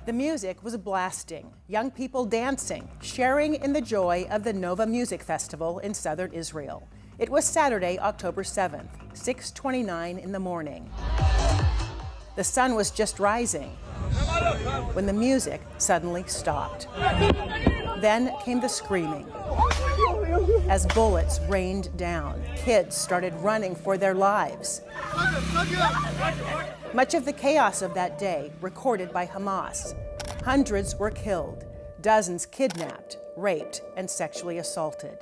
The music was blasting, young people dancing, sharing in the joy of the Nova Music Festival in southern Israel. It was Saturday, October 7th, 6:29 in the morning. The sun was just rising when the music suddenly stopped. Then came the screaming. As bullets rained down, kids started running for their lives. Much of the chaos of that day recorded by Hamas. Hundreds were killed, dozens kidnapped, raped, and sexually assaulted.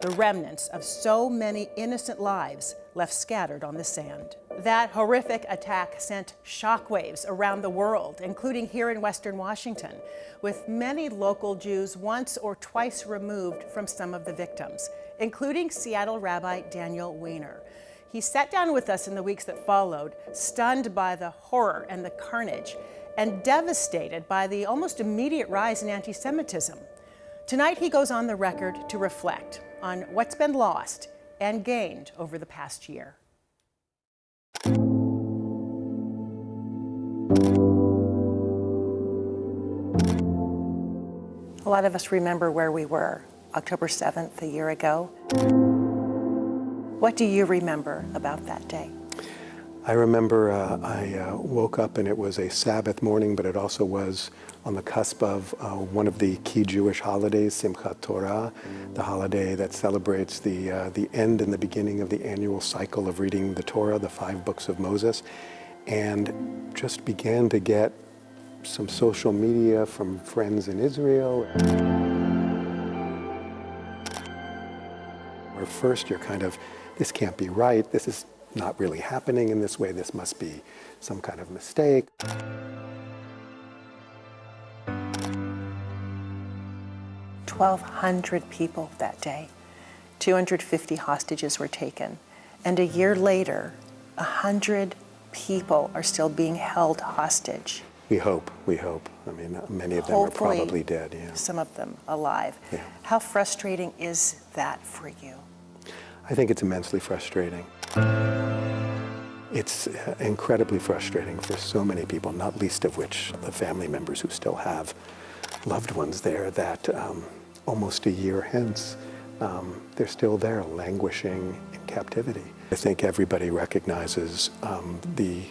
The remnants of so many innocent lives left scattered on the sand. That horrific attack sent shockwaves around the world, including here in Western Washington, with many local Jews once or twice removed from some of the victims, including Seattle Rabbi Daniel Weiner. He sat down with us in the weeks that followed, stunned by the horror and the carnage, and devastated by the almost immediate rise in antisemitism. Tonight, he goes on the record to reflect on what's been lost and gained over the past year. A lot of us remember where we were, October 7th, a year ago. What do you remember about that day? I remember I woke up and it was a Sabbath morning, but it also was on the cusp of one of the key Jewish holidays, Simchat Torah, the holiday that celebrates the end and the beginning of the annual cycle of reading the Torah, the 5 books of Moses, and just began to get some social media from friends in Israel. Where first you're kind of, this can't be right, this is not really happening in this way, this must be some kind of mistake. 1,200 people that day. 250 hostages were taken. And a year later, 100 people are still being held hostage. We hope. I mean, many of them are probably dead, yeah. Some of them alive. Yeah. How frustrating is that for you? I think it's immensely frustrating. It's incredibly frustrating for so many people, not least of which the family members who still have loved ones there that almost a year hence, they're still there languishing in captivity. I think everybody recognizes the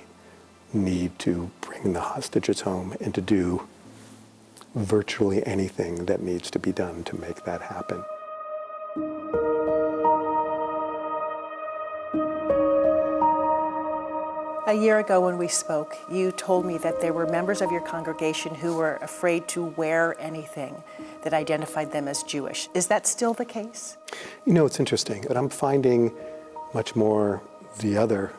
need to bring the hostages home and to do virtually anything that needs to be done to make that happen. A year ago when we spoke, you told me that there were members of your congregation who were afraid to wear anything that identified them as Jewish. Is that still the case? You know, it's interesting, but I'm finding much more the other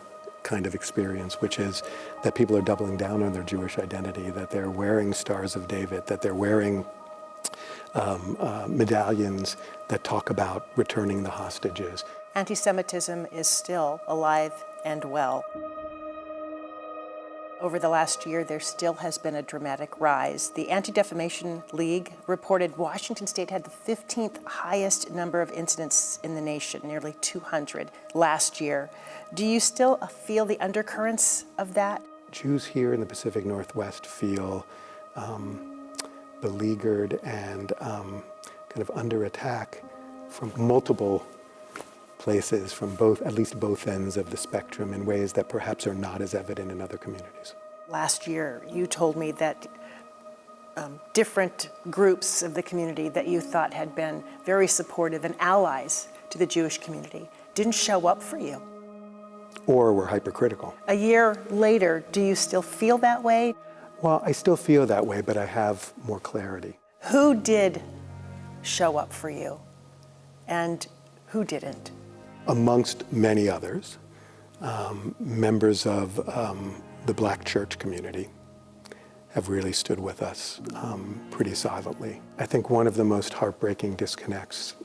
kind of experience, which is that people are doubling down on their Jewish identity, that they're wearing Stars of David, that they're wearing medallions that talk about returning the hostages. Anti-Semitism is still alive and well. Over the last year, there still has been a dramatic rise. The Anti-Defamation League reported Washington State had the 15th highest number of incidents in the nation, nearly 200 last year. Do you still feel the undercurrents of that? Jews here in the Pacific Northwest feel beleaguered and kind of under attack from multiple places, from at least both ends of the spectrum, in ways that perhaps are not as evident in other communities. Last year, you told me that different groups of the community that you thought had been very supportive and allies to the Jewish community didn't show up for you. Or were hypercritical. A year later, do you still feel that way? Well, I still feel that way, but I have more clarity. Who did show up for you and who didn't? Amongst many others, members of the Black church community have really stood with us pretty silently. I think one of the most heartbreaking disconnects,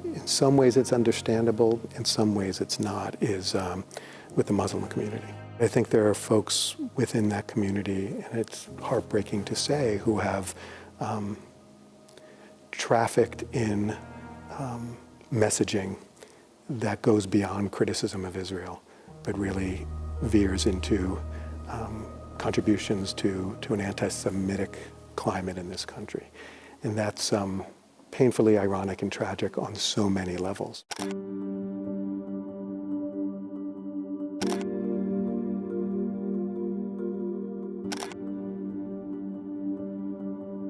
in some ways it's understandable, in some ways it's not, is with the Muslim community. I think there are folks within that community, and it's heartbreaking to say, who have trafficked in messaging that goes beyond criticism of Israel, but really veers into contributions to an anti-Semitic climate in this country. And that's painfully ironic and tragic on so many levels.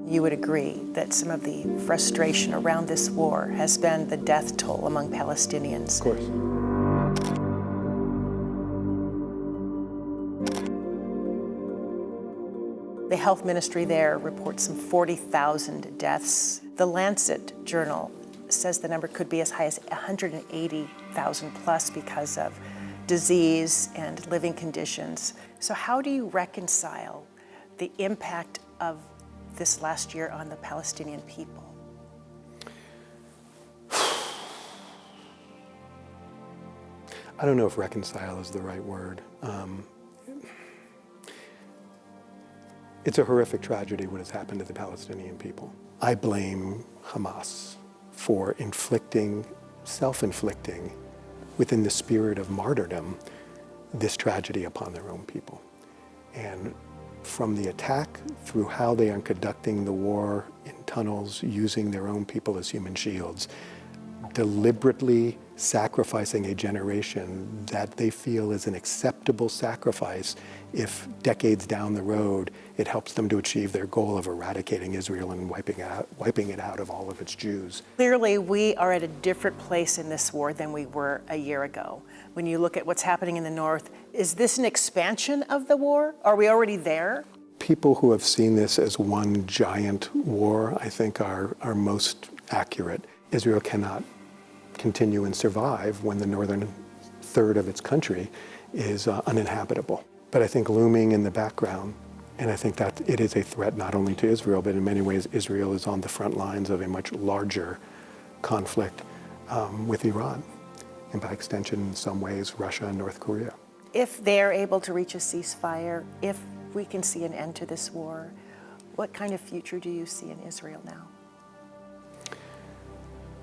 You would agree that some of the frustration around this war has been the death toll among Palestinians. Of course. The health ministry there reports some 40,000 deaths. The Lancet journal says the number could be as high as 180,000 plus because of disease and living conditions. So how do you reconcile the impact of this last year on the Palestinian people? I don't know if reconcile is the right word. It's a horrific tragedy what has happened to the Palestinian people. I blame Hamas for self-inflicting, within the spirit of martyrdom, this tragedy upon their own people. And from the attack, through how they are conducting the war in tunnels, using their own people as human shields, deliberately sacrificing a generation that they feel is an acceptable sacrifice if decades down the road it helps them to achieve their goal of eradicating Israel and wiping it out of all of its Jews. Clearly, we are at a different place in this war than we were a year ago. When you look at what's happening in the north, is this an expansion of the war? Are we already there? People who have seen this as one giant war, I think, are most accurate. Israel cannot continue and survive when the northern third of its country is uninhabitable. But I think looming in the background, and I think that it is a threat not only to Israel, but in many ways Israel is on the front lines of a much larger conflict with Iran, and by extension, in some ways, Russia and North Korea. If they're able to reach a ceasefire, if we can see an end to this war, what kind of future do you see in Israel now?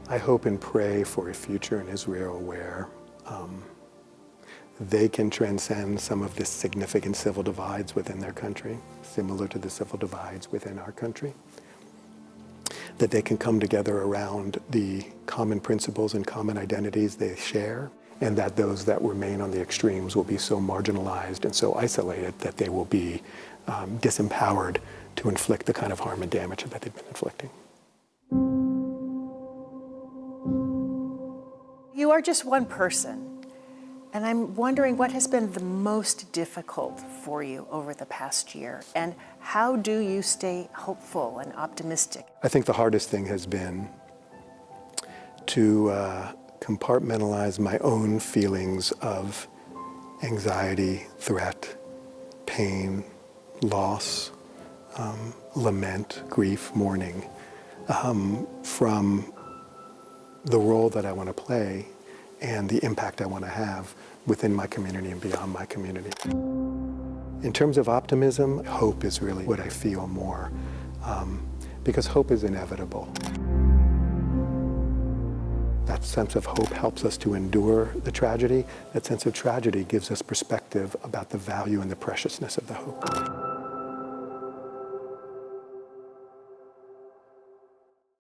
I hope and pray for a future in Israel where they can transcend some of the significant civil divides within their country, similar to the civil divides within our country. That they can come together around the common principles and common identities they share, and that those that remain on the extremes will be so marginalized and so isolated that they will be disempowered to inflict the kind of harm and damage that they've been inflicting. You are just one person, and I'm wondering what has been the most difficult for you over the past year, and how do you stay hopeful and optimistic? I think the hardest thing has been to compartmentalize my own feelings of anxiety, threat, pain, loss, lament, grief, mourning, from the role that I want to play and the impact I want to have within my community and beyond my community. In terms of optimism, hope is really what I feel more, because hope is inevitable. That sense of hope helps us to endure the tragedy. That sense of tragedy gives us perspective about the value and the preciousness of the hope.